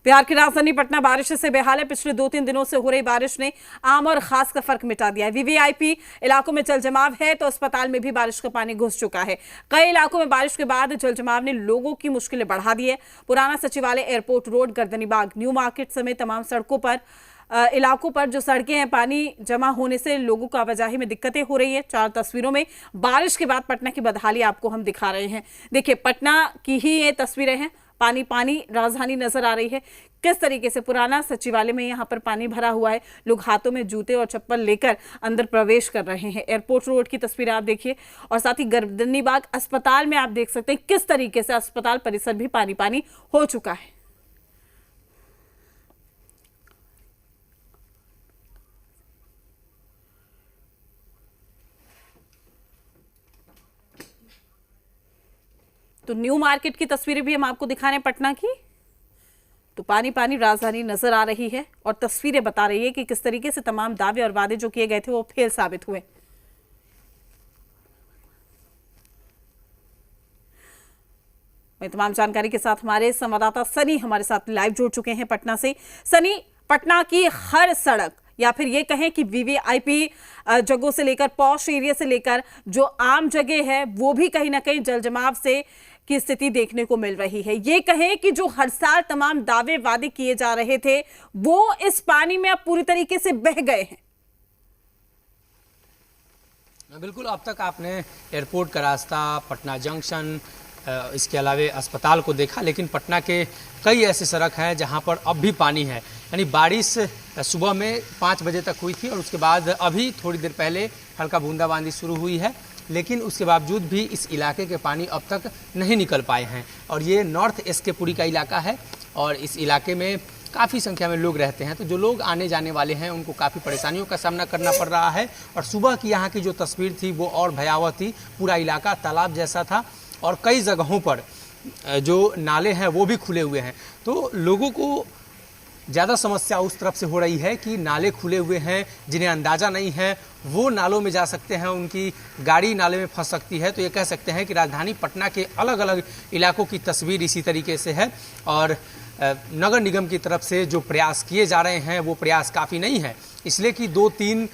बिहार की राजधानी पटना बारिश से बेहाल है। पिछले 2-3 दिनों से हो रही बारिश ने आम और खास का फर्क मिटा दिया है। वीवीआईपी इलाकों में जलजमाव है तो अस्पताल में भी बारिश का पानी घुस चुका है। कई इलाकों में बारिश के बाद जलजमाव ने लोगों की मुश्किलें बढ़ा दी है। पुराना सचिवालय, airport road, Gardanibagh, new market समेत तमाम सड़कों पर इलाकों पर जो सड़कें हैं, पानी जमा होने से लोगों को आवाजाही में दिक्कतें हो रही है। 4 तस्वीरों में बारिश के बाद पटना की बदहाली आपको हम दिखा रहे हैं। देखिए, पटना की ही ये तस्वीरें हैं। पानी पानी राजधानी नजर आ रही है। किस तरीके से पुराना सचिवालय में यहाँ पर पानी भरा हुआ है। लोग हाथों में जूते और चप्पल लेकर अंदर प्रवेश कर रहे हैं। एयरपोर्ट रोड की तस्वीरें आप देखिए और साथ ही गर्दनीबाग अस्पताल में आप देख सकते हैं किस तरीके से अस्पताल परिसर भी पानी पानी हो चुका है। तो न्यू मार्केट की तस्वीरें भी हम आपको दिखा रहे हैं पटना की। तो पानी पानी राजधानी नजर आ रही है और तस्वीरें बता रही है कि किस तरीके से तमाम दावे और वादे जो किए गए थे वो फेल साबित हुए। वही तमाम जानकारी के साथ हमारे संवाददाता सनी हमारे साथ लाइव जुड़ चुके हैं पटना से। सनी, पटना की हर सड़क या फिर ये कहें कि वीवीआईपी जगहों से लेकर पॉश एरिया से लेकर जो आम जगह है वो भी कहीं ना कहीं जलजमाव से की स्थिति देखने को मिल रही है। ये कहें कि जो हर साल तमाम दावे वादे किए जा रहे थे वो इस पानी में अब पूरी तरीके से बह गए हैं। बिल्कुल, अब तक आपने एयरपोर्ट का रास्ता, पटना जंक्शन, इसके अलावा अस्पताल को देखा, लेकिन पटना के कई ऐसे सड़क हैं जहां पर अब भी पानी है। यानी बारिश सुबह में 5 बजे तक हुई थी और उसके बाद अभी थोड़ी देर पहले हल्का बूंदाबांदी शुरू हुई है, लेकिन उसके बावजूद भी इस इलाके के पानी अब तक नहीं निकल पाए हैं। और ये नॉर्थ एसके-पुरी का इलाका है और इस इलाके में काफ़ी संख्या में लोग रहते हैं। तो जो लोग आने जाने वाले हैं उनको काफ़ी परेशानियों का सामना करना पड़ रहा है। और सुबह की यहाँ की जो तस्वीर थी वो और भयावह थी। पूरा इलाका तालाब जैसा था और कई जगहों पर जो नाले हैं वो भी खुले हुए हैं। तो लोगों को ज़्यादा समस्या उस तरफ से हो रही है कि नाले खुले हुए हैं, जिन्हें अंदाज़ा नहीं है वो नालों में जा सकते हैं, उनकी गाड़ी नाले में फंस सकती है। तो ये कह सकते हैं कि राजधानी पटना के अलग अलग इलाकों की तस्वीर इसी तरीके से है। और नगर निगम की तरफ से जो प्रयास किए जा रहे हैं वो प्रयास काफ़ी नहीं है, इसलिए कि 2-3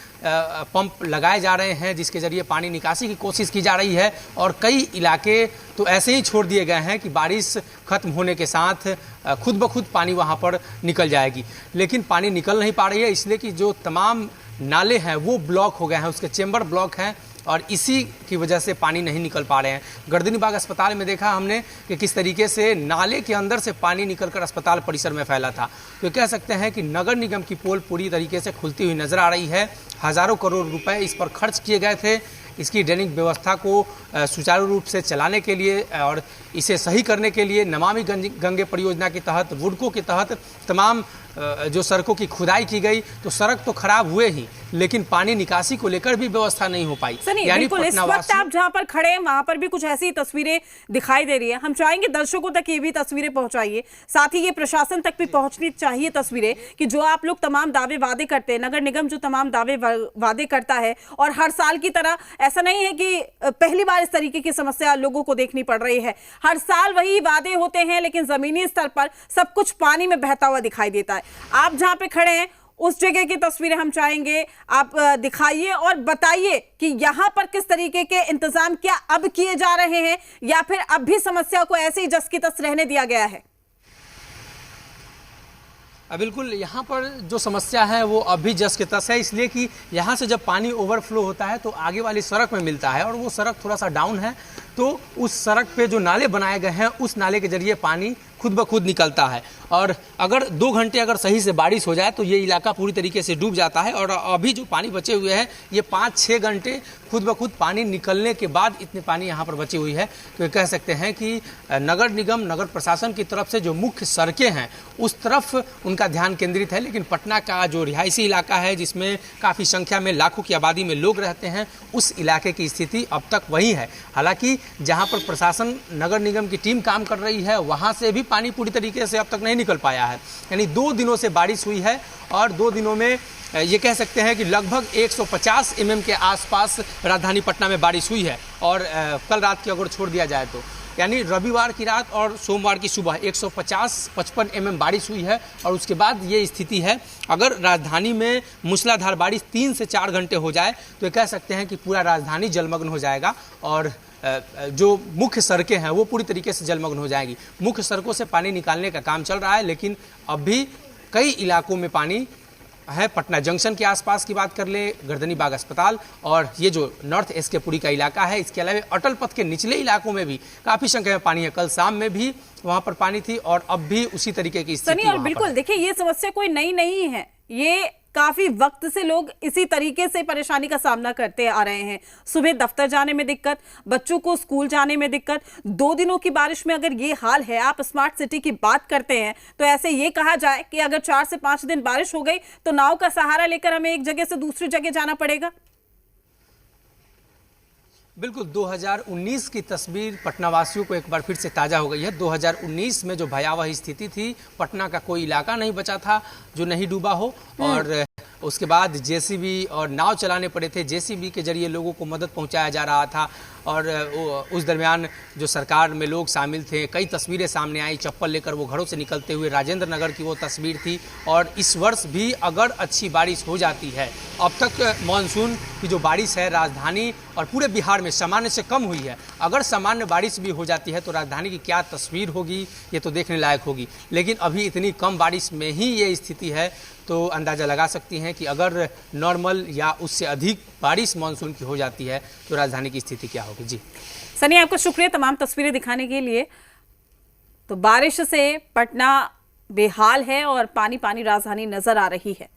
पंप लगाए जा रहे हैं जिसके ज़रिए पानी निकासी की कोशिश की जा रही है। और कई इलाके तो ऐसे ही छोड़ दिए गए हैं कि बारिश खत्म होने के साथ खुद ब खुद पानी वहाँ पर निकल जाएगी, लेकिन पानी निकल नहीं पा रही है, इसलिए कि जो तमाम नाले हैं वो ब्लॉक हो गए हैं, उसके चेंबर ब्लॉक हैं और इसी की वजह से पानी नहीं निकल पा रहे हैं। गर्दनीबाग अस्पताल में देखा हमने कि किस तरीके से नाले के अंदर से पानी निकलकर अस्पताल परिसर में फैला था। तो कह सकते हैं कि नगर निगम की पोल पूरी तरीके से खुलती हुई नजर आ रही है। हज़ारों करोड़ रुपए इस पर खर्च किए गए थे इसकी ड्रेनिंग व्यवस्था को सुचारू रूप से चलाने के लिए और इसे सही करने के लिए। नमामि गंगे परियोजना के तहत, वुडको के तहत तमाम जो सड़कों की खुदाई की गई, तो सड़क तो खराब हुए ही, लेकिन पानी निकासी को लेकर भी व्यवस्था नहीं हो पाई। यानी इस वक्त आप जहां पर खड़े हैं वहां पर भी कुछ ऐसी तस्वीरें दिखाई दे रही है। हम चाहेंगे दर्शकों तक ये भी तस्वीरें पहुंचाइए, साथ ही ये प्रशासन तक भी पहुंचनी चाहिए तस्वीरें कि जो आप लोग तमाम दावे वादे करते हैं, नगर निगम जो तमाम दावे वादे करता है और हर साल की तरह ऐसा नहीं है कि पहली बार इस तरीके की समस्या लोगों को देखनी पड़ रही है। हर साल वही वादे होते हैं लेकिन जमीनी स्तर पर सब कुछ पानी में बहता हुआ दिखाई देता है। आप जहां पे खड़े हैं उस जगह की तस्वीरें हम चाहेंगे आप दिखाइए और बताइए कि यहां पर किस तरीके के इंतजाम क्या अब किए जा रहे हैं या फिर अब भी समस्या को ऐसे ही जस की तस रहने दिया गया है। बिल्कुल, यहाँ पर जो समस्या है वो अब भी जस के तस है, इसलिए कि यहाँ से जब पानी ओवरफ्लो होता है तो आगे वाली सड़क में मिलता है और वो सड़क थोड़ा सा डाउन है, तो उस सड़क पे जो नाले बनाए गए हैं उस नाले के जरिए पानी खुद ब खुद निकलता है। और अगर 2 घंटे अगर सही से बारिश हो जाए तो ये इलाका पूरी तरीके से डूब जाता है। और अभी जो पानी बचे हुए हैं ये 5-6 घंटे खुद ब खुद पानी निकलने के बाद इतने पानी यहाँ पर बची हुई है। तो ये कह सकते हैं कि नगर निगम, नगर प्रशासन की तरफ से जो मुख्य सड़कें हैं उस तरफ उनका ध्यान केंद्रित है, लेकिन पटना का जो रिहायशी इलाका है जिसमें काफ़ी संख्या में लाखों की आबादी में लोग रहते हैं उस इलाके की स्थिति अब तक वही है। हालांकि जहाँ पर प्रशासन, नगर निगम की टीम काम कर रही है वहाँ से भी पानी पूरी तरीके से अब तक नहीं निकल पाया है। यानी 2 दिनों से बारिश हुई है और 2 दिनों में ये कह सकते हैं कि लगभग 150 mm के आसपास राजधानी पटना में बारिश हुई है और कल रात की अगर छोड़ दिया जाए तो। यानी रविवार की रात और सोमवार की सुबह 150-55 mm बारिश हुई है और उसके बाद ये स्थिति है। अगर राजधानी में मूसलाधार बारिश 3 से 4 घंटे हो जाए तो ये कह सकते हैं कि पूरा राजधानी जलमग्न हो जाएगा और जो मुख्य सड़कें हैं वो पूरी तरीके से जलमग्न हो जाएंगी। मुख्य सड़कों से पानी निकालने का काम चल रहा है, लेकिन अब भी कई इलाकों में पानी है। पटना जंक्शन के आसपास की बात कर ले, गर्दनी बाग अस्पताल और ये जो नॉर्थ एसके पुरी का इलाका है, इसके अलावा अटल पथ के निचले इलाकों में भी काफी संख्या में पानी है। कल शाम में भी वहां पर पानी थी और अब भी उसी तरीके की स्थिति और बिल्कुल देखिए, ये समस्या कोई नई नहीं है, ये काफी वक्त से लोग इसी तरीके से परेशानी का सामना करते आ रहे हैं। सुबह दफ्तर जाने में दिक्कत, बच्चों को स्कूल जाने में दिक्कत। 2 दिनों की बारिश में अगर ये हाल है, आप स्मार्ट सिटी की बात करते हैं, तो ऐसे ये कहा जाए कि अगर 4 से 5 दिन बारिश हो गई तो नाव का सहारा लेकर हमें एक जगह से दूसरी जगह जाना पड़ेगा। बिल्कुल 2019 की तस्वीर पटना वासियों को एक बार फिर से ताज़ा हो गई है। 2019 में जो भयावह स्थिति थी, पटना का कोई इलाका नहीं बचा था जो नहीं डूबा हो और उसके बाद जेसीबी और नाव चलाने पड़े थे। जेसीबी के जरिए लोगों को मदद पहुंचाया जा रहा था और उस दरमियान जो सरकार में लोग शामिल थे, कई तस्वीरें सामने आई। चप्पल लेकर वो घरों से निकलते हुए, राजेंद्र नगर की वो तस्वीर थी। और इस वर्ष भी अगर अच्छी बारिश हो जाती है, अब तक मानसून की जो बारिश है राजधानी और पूरे बिहार में सामान्य से कम हुई है। अगर सामान्य बारिश भी हो जाती है तो राजधानी की क्या तस्वीर होगी, ये तो देखने लायक होगी। लेकिन अभी इतनी कम बारिश में ही ये स्थिति है, तो अंदाज़ा लगा सकती हैं कि अगर नॉर्मल या उससे अधिक बारिश मानसून की हो जाती है तो राजधानी की स्थिति क्या होगी। जी सनी, आपका शुक्रिया तमाम तस्वीरें दिखाने के लिए। तो बारिश से पटना बेहाल है और पानी पानी राजधानी नजर आ रही है।